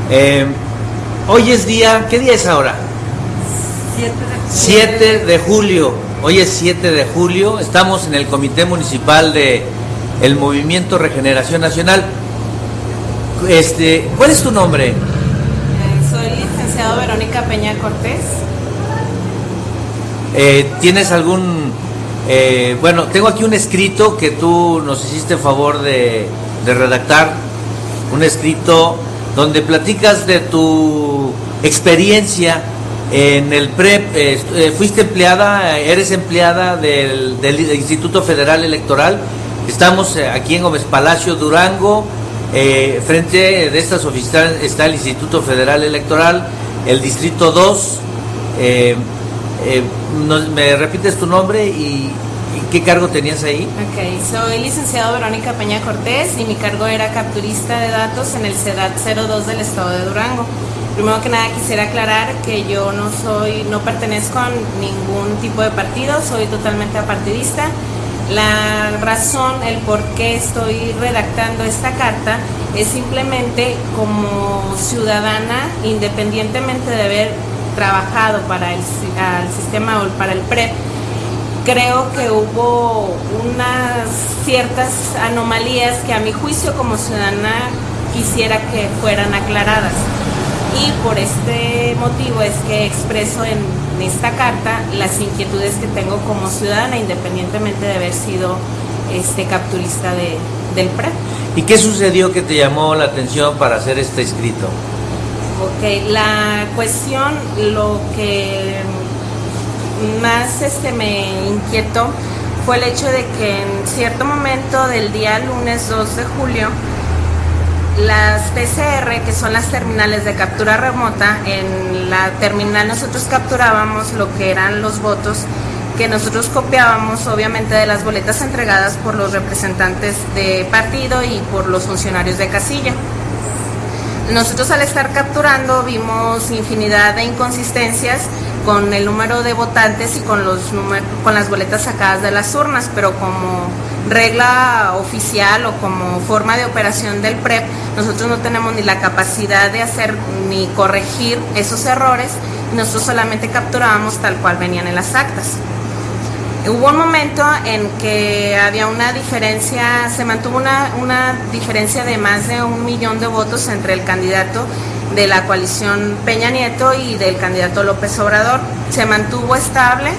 Eh, Hoy es día, ¿qué día es ahora? 7 de julio. Hoy es 7 de julio. Estamos en el Comité Municipal de el Movimiento Regeneración Nacional. ¿Cuál es tu nombre? Soy licenciado Verónica Peña Cortés. ¿Tienes algún... bueno, tengo aquí un escrito que tú nos hiciste favor de redactar. Un escrito donde platicas de tu experiencia en el PREP. Fuiste empleada, eres empleada del Instituto Federal Electoral. Estamos aquí en Gómez Palacio, Durango. Frente de estas oficinas está el Instituto Federal Electoral, el Distrito 2. ¿Me repites tu nombre y qué cargo tenías ahí? Ok, soy licenciado Verónica Peña Cortés y mi cargo era capturista de datos en el CEDAT 02 del estado de Durango. Primero que nada quisiera aclarar que yo no pertenezco a ningún tipo de partido, soy totalmente apartidista. La razón, el por qué estoy redactando esta carta es simplemente como ciudadana, independientemente de haber trabajado para el sistema o para el PREP, creo que hubo unas ciertas anomalías que a mi juicio como ciudadana quisiera que fueran aclaradas. Y por este motivo es que expreso en esta carta las inquietudes que tengo como ciudadana, independientemente de haber sido capturista del PREP. ¿Y qué sucedió que te llamó la atención para hacer este escrito? Ok, la cuestión, lo que más me inquietó fue el hecho de que en cierto momento del día lunes 2 de julio, las PCR, que son las terminales de captura remota, en la terminal nosotros capturábamos lo que eran los votos que nosotros copiábamos, obviamente, de las boletas entregadas por los representantes de partido y por los funcionarios de casilla. Nosotros al estar capturando vimos infinidad de inconsistencias con el número de votantes y con las boletas sacadas de las urnas, pero como regla oficial o como forma de operación del PREP, nosotros no tenemos ni la capacidad de hacer ni corregir esos errores, nosotros solamente capturábamos tal cual venían en las actas. Hubo un momento en que había una diferencia, se mantuvo una diferencia de más de 1 millón de votos entre el candidato de la coalición Peña Nieto y del candidato López Obrador. Se mantuvo estable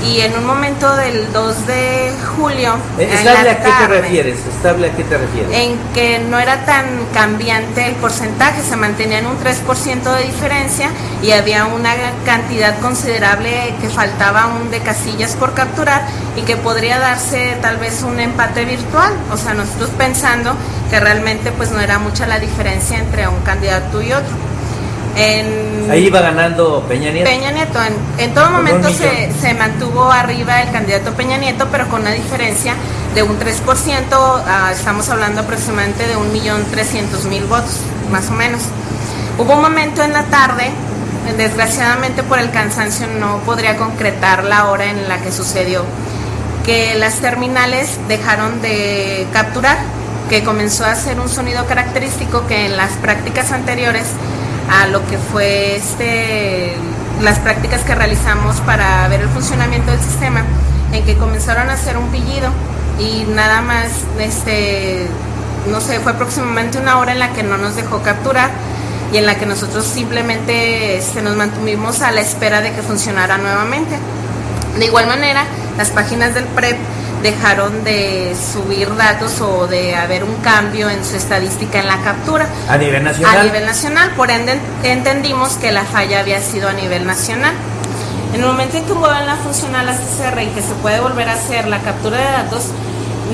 y en un momento del 2 de julio... ¿Estable a qué te refieres? ¿Estable a qué te refieres? En que no era tan cambiante el porcentaje, se mantenía en un 3% de diferencia y había una cantidad considerable que faltaba aún de casillas por capturar y que podría darse tal vez un empate virtual. O sea, nosotros pensando que realmente pues no era mucha la diferencia entre un candidato y otro. Ahí iba ganando Peña Nieto. Peña Nieto, en todo momento se mantuvo arriba el candidato Peña Nieto, pero con una diferencia de un 3%, estamos hablando aproximadamente de 1.300.000 votos, más o menos. Hubo un momento en la tarde, desgraciadamente por el cansancio no podría concretar la hora en la que sucedió, que las terminales dejaron de capturar, que comenzó a hacer un sonido característico que en las prácticas anteriores a lo que fue las prácticas que realizamos para ver el funcionamiento del sistema, en que comenzaron a hacer un pillido y nada más, no sé, fue aproximadamente 1 hora en la que no nos dejó capturar y en la que nosotros simplemente nos mantuvimos a la espera de que funcionara nuevamente. De igual manera, las páginas del PREP dejaron de subir datos o de haber un cambio en su estadística en la captura. ¿A nivel nacional? A nivel nacional, por ende entendimos que la falla había sido a nivel nacional. En el momento en que vuelvan a funcionar las PCR y que se puede volver a hacer la captura de datos,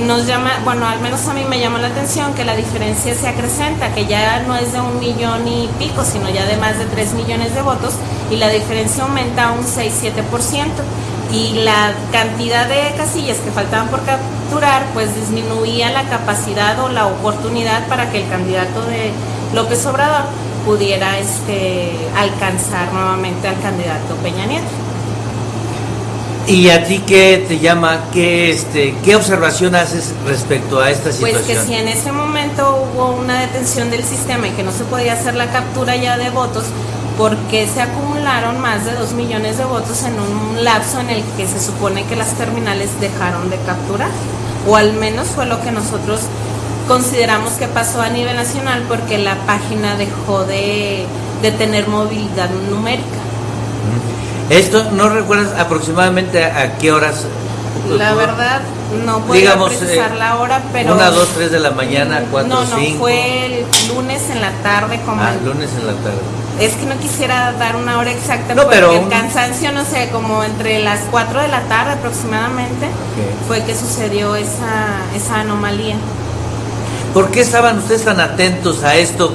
nos llama, bueno, al menos a mí me llama la atención que la diferencia se acrecenta, que ya no es de 1 millón y pico, sino ya de más de 3 millones de votos, y la diferencia aumenta a un 6-7%. Y la cantidad de casillas que faltaban por capturar pues disminuía la capacidad o la oportunidad para que el candidato de López Obrador pudiera alcanzar nuevamente al candidato Peña Nieto. ¿Y a ti qué te llama? ¿Qué observación haces respecto a esta situación? Pues que si en ese momento hubo una detención del sistema y que no se podía hacer la captura ya de votos, ¿por qué se acumularon más de 2 millones de votos en un lapso en el que se supone que las terminales dejaron de capturar? O al menos fue lo que nosotros consideramos que pasó a nivel nacional, porque la página dejó de tener movilidad numérica. ¿Esto no recuerdas aproximadamente a qué horas? La verdad no podía precisar la hora, pero... 1, 2, 3 de la mañana, 4, 5... No, fue el lunes en la tarde como... lunes en la tarde. Es que no quisiera dar una hora exacta, no, porque pero el cansancio, no sé, como entre las 4 de la tarde aproximadamente, fue que sucedió esa anomalía. ¿Por qué estaban ustedes tan atentos a esto?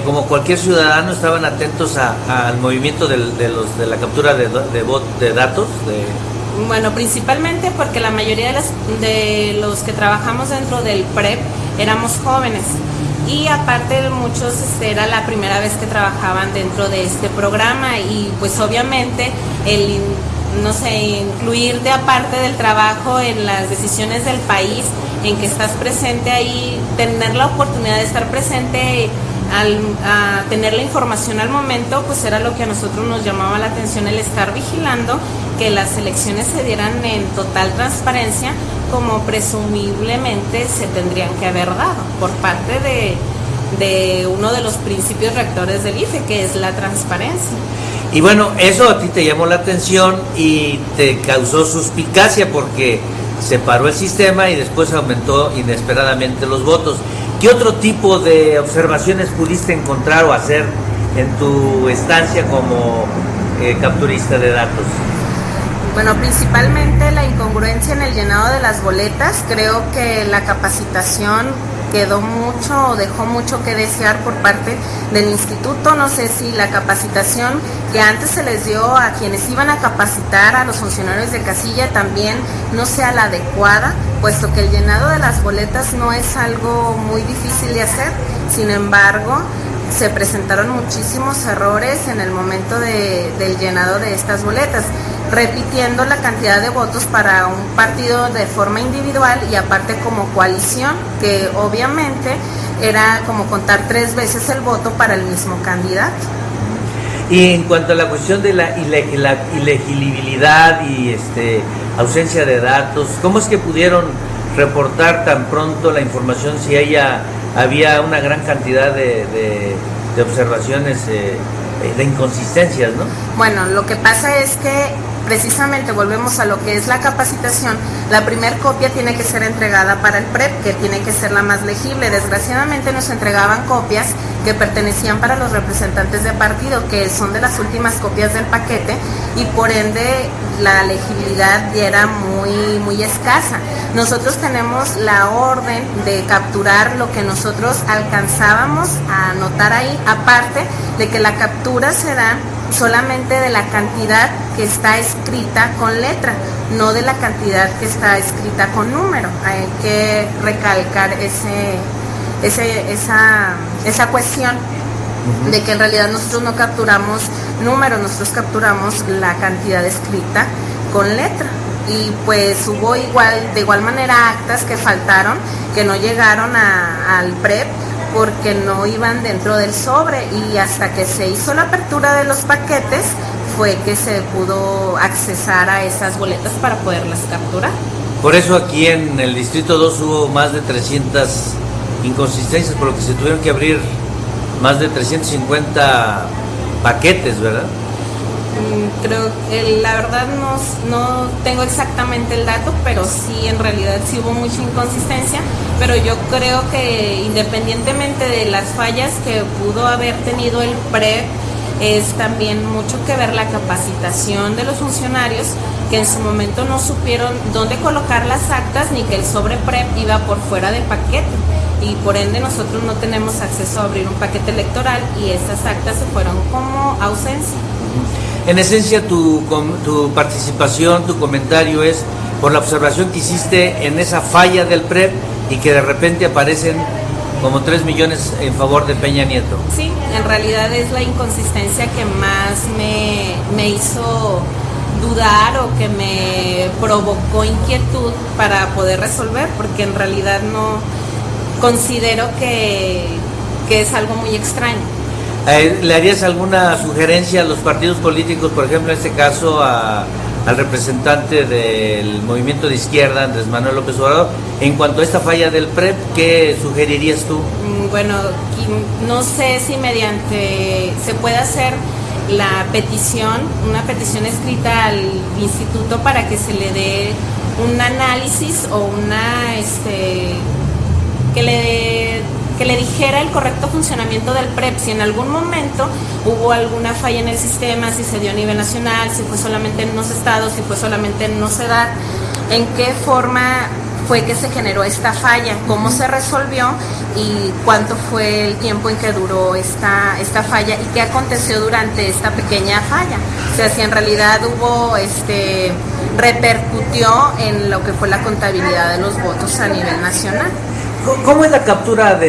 Como cualquier ciudadano, estaban atentos al movimiento de la captura de datos. Bueno, principalmente porque la mayoría de los que trabajamos dentro del PREP éramos jóvenes, y aparte muchos era la primera vez que trabajaban dentro de este programa, y pues obviamente incluirte aparte del trabajo en las decisiones del país en que estás presente ahí, tener la oportunidad de estar presente a tener la información al momento, pues era lo que a nosotros nos llamaba la atención, el estar vigilando que las elecciones se dieran en total transparencia, como presumiblemente se tendrían que haber dado por parte de uno de los principios rectores del IFE, que es la transparencia. Y bueno, eso a ti te llamó la atención y te causó suspicacia porque se paró el sistema y después aumentó inesperadamente los votos. ¿Qué otro tipo de observaciones pudiste encontrar o hacer en tu estancia como capturista de datos? Bueno, principalmente la incongruencia en el llenado de las boletas. Creo que la capacitación dejó mucho que desear por parte del instituto. No sé si la capacitación que antes se les dio a quienes iban a capacitar a los funcionarios de casilla también no sea la adecuada, puesto que el llenado de las boletas no es algo muy difícil de hacer. Sin embargo, se presentaron muchísimos errores en el momento del llenado de estas boletas, repitiendo la cantidad de votos para un partido de forma individual y aparte como coalición, que obviamente era como contar 3 veces el voto para el mismo candidato. Y en cuanto a la cuestión de la ilegibilidad y ausencia de datos, ¿cómo es que pudieron reportar tan pronto la información si había una gran cantidad de observaciones, de inconsistencias, ¿no? Bueno, lo que pasa es que precisamente volvemos a lo que es la capacitación. La primer copia tiene que ser entregada para el PREP, que tiene que ser la más legible. Desgraciadamente nos entregaban copias que pertenecían para los representantes de partido, que son de las últimas copias del paquete, y por ende la legibilidad ya era muy escasa. Nosotros tenemos la orden de capturar lo que nosotros alcanzábamos a anotar ahí, aparte de que la captura se da solamente de la cantidad que está escrita con letra, no de la cantidad que está escrita con número. Hay que recalcar esa cuestión de que en realidad nosotros no capturamos números, nosotros capturamos la cantidad escrita con letra. Y pues hubo de igual manera actas que faltaron, que no llegaron al PREP porque no iban dentro del sobre, y hasta que se hizo la apertura de los paquetes fue que se pudo accesar a esas boletas para poderlas capturar. Por eso aquí en el Distrito 2 hubo más de 300 inconsistencias, por lo que se tuvieron que abrir más de 350 paquetes, ¿verdad? Creo que la verdad no tengo exactamente el dato, pero sí, en realidad sí hubo mucha inconsistencia, pero yo creo que independientemente de las fallas que pudo haber tenido el PREP, es también mucho que ver la capacitación de los funcionarios, que en su momento no supieron dónde colocar las actas, ni que el sobre PREP iba por fuera del paquete, y por ende nosotros no tenemos acceso a abrir un paquete electoral, y esas actas se fueron como ausencia. En esencia, tu participación, tu comentario es por la observación que hiciste en esa falla del PREP y que de repente aparecen como 3 millones en favor de Peña Nieto. Sí, en realidad es la inconsistencia que más me hizo dudar o que me provocó inquietud para poder resolver, porque en realidad no considero que es algo muy extraño. ¿Le harías alguna sugerencia a los partidos políticos, por ejemplo, en este caso al representante del movimiento de izquierda, Andrés Manuel López Obrador, en cuanto a esta falla del PREP? ¿Qué sugerirías tú? Bueno, no sé si mediante se puede hacer la petición, una petición escrita al instituto para que se le dé un análisis o que le dijera el correcto funcionamiento del PREP, si en algún momento hubo alguna falla en el sistema, si se dio a nivel nacional, si fue solamente en unos estados, si fue solamente en no se da, en qué forma fue que se generó esta falla, cómo se resolvió y cuánto fue el tiempo en que duró esta falla y qué aconteció durante esta pequeña falla. O sea, si en realidad repercutió en lo que fue la contabilidad de los votos a nivel nacional. ¿Cómo es la captura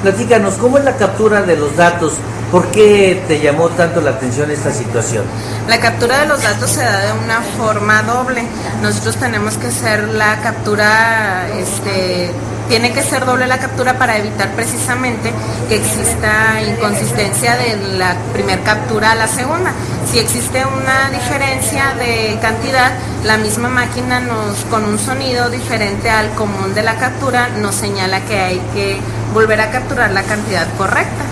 platícanos, cómo es la captura de los datos? ¿Por qué te llamó tanto la atención esta situación? La captura de los datos se da de una forma doble. Nosotros tenemos que hacer la captura, tiene que ser doble la captura para evitar precisamente que exista inconsistencia de la primera captura a la segunda. Si existe una diferencia de cantidad, la misma máquina con un sonido diferente al común de la captura nos señala que hay que volver a capturar la cantidad correcta.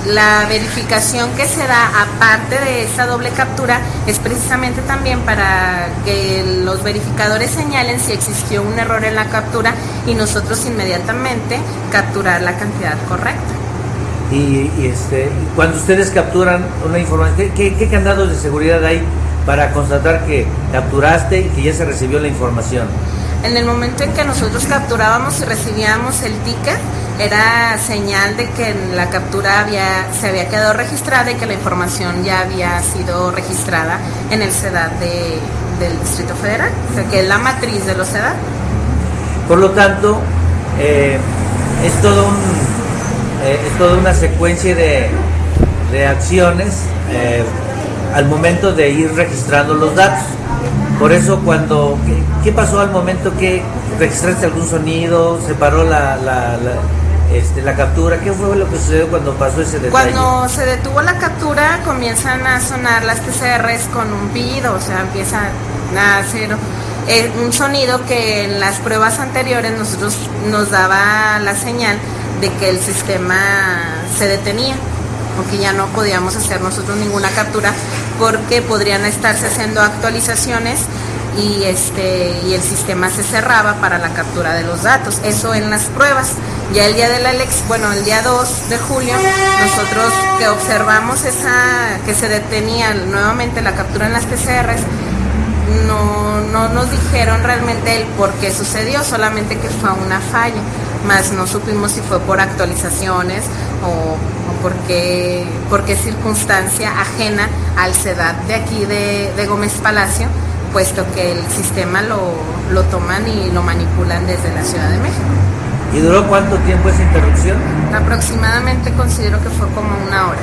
La verificación que se da aparte de esta doble captura es precisamente también para que los verificadores señalen si existió un error en la captura y nosotros inmediatamente capturar la cantidad correcta. Y cuando ustedes capturan una información, ¿qué candados de seguridad hay para constatar que capturaste y que ya se recibió la información? En el momento en que nosotros capturábamos y recibíamos el ticket, era señal de que la captura se había quedado registrada y que la información ya había sido registrada en el CEDAT del Distrito Federal, o sea que es la matriz de los CEDAT. Por lo tanto, es toda una secuencia de acciones al momento de ir registrando los datos. Por eso ¿qué pasó al momento que registraste algún sonido? ¿Se paró la captura? ¿Qué fue lo que sucedió cuando pasó ese detalle? Cuando se detuvo la captura comienzan a sonar las PCRs con un pillido, o sea, empieza a hacer un sonido que en las pruebas anteriores nosotros nos daba la señal de que el sistema se detenía, porque ya no podíamos hacer nosotros ninguna captura porque podrían estarse haciendo actualizaciones y el sistema se cerraba para la captura de los datos. Eso en las pruebas. Ya el día de el día 2 de julio, nosotros que observamos que se detenía nuevamente la captura en las PCRs, no nos dijeron realmente el por qué sucedió, solamente que fue una falla, más no supimos si fue por actualizaciones o por qué circunstancia ajena al CEDAT de aquí de Gómez Palacio, puesto que el sistema lo toman y lo manipulan desde la Ciudad de México. ¿Y duró cuánto tiempo esa interrupción? Aproximadamente considero que fue como 1 hora.